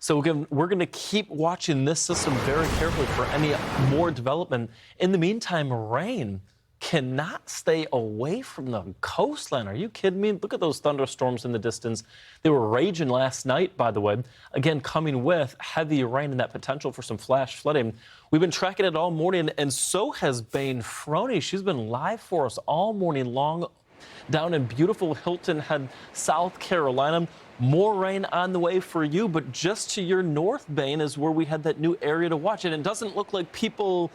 So again, we're going to keep watching this system very carefully for any more development. In the meantime, rain cannot stay away from the coastline. Are you kidding me? Look at those thunderstorms in the distance. They were raging last night, by the way. Again, coming with heavy rain and that potential for some flash flooding. We've been tracking it all morning, and so has Bayne Froney. She's been live for us all morning long down in beautiful Hilton Head, South Carolina. More rain on the way for you, but just to your north, Bayne, is where we had that new area to watch. And it doesn't look like people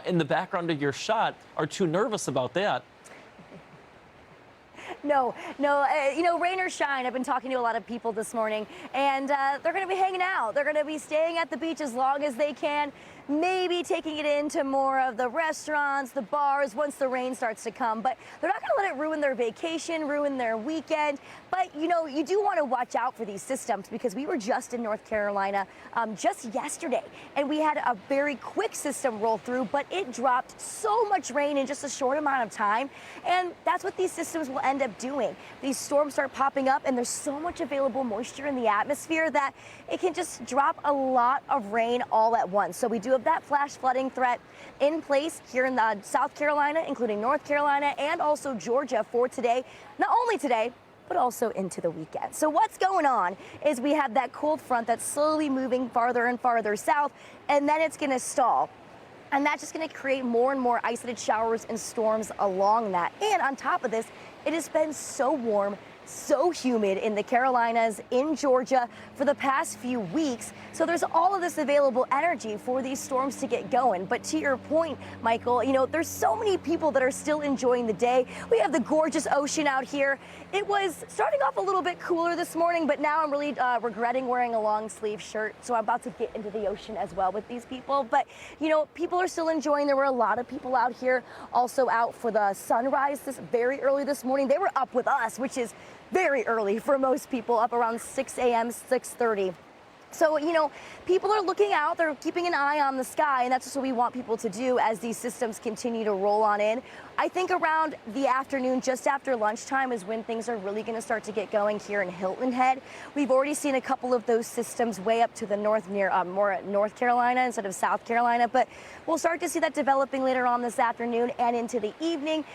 in the background of your shot are too nervous about that. No, rain or shine, I've been talking to a lot of people this morning, and they're going to be hanging out. They're going to be staying at the beach as long as they can, maybe taking it into more of the restaurants, the bars, once the rain starts to come. But they're not going to let it ruin their vacation, ruin their weekend. But, you do want to watch out for these systems, because we were just in North Carolina just yesterday, and we had a very quick system roll through, but it dropped so much rain in just a short amount of time. And that's what these systems will end up doing. These storms start popping up, and there's so much available moisture in the atmosphere that it can just drop a lot of rain all at once. So we do have that flash flooding threat in place here in South Carolina, including North Carolina and also Georgia for today. Not only today, but also into the weekend. So what's going on is we have that cold front that's slowly moving farther and farther south, and then it's going to stall. And that's just going to create more and more isolated showers and storms along that. And on top of this, it has been so warm, so humid in the Carolinas, in Georgia for the past few weeks. So there's all of this available energy for these storms to get going. But to your point, Michael, there's so many people that are still enjoying the day. We have the gorgeous ocean out here. It was starting off a little bit cooler this morning, but now I'm really regretting wearing a long sleeve shirt. So I'm about to get into the ocean as well with these people. But, people are still enjoying. There were a lot of people out here also out for the sunrise very early this morning. They were up with us, which is very early for most people, up around 6 a.m., 6:30. So, people are looking out, they're keeping an eye on the sky, and that's just what we want people to do as these systems continue to roll on in. I think around the afternoon, just after lunchtime, is when things are really going to start to get going here in Hilton Head. We've already seen a couple of those systems way up to the north, near more North Carolina instead of South Carolina, but we'll start to see that developing later on this afternoon and into the evening.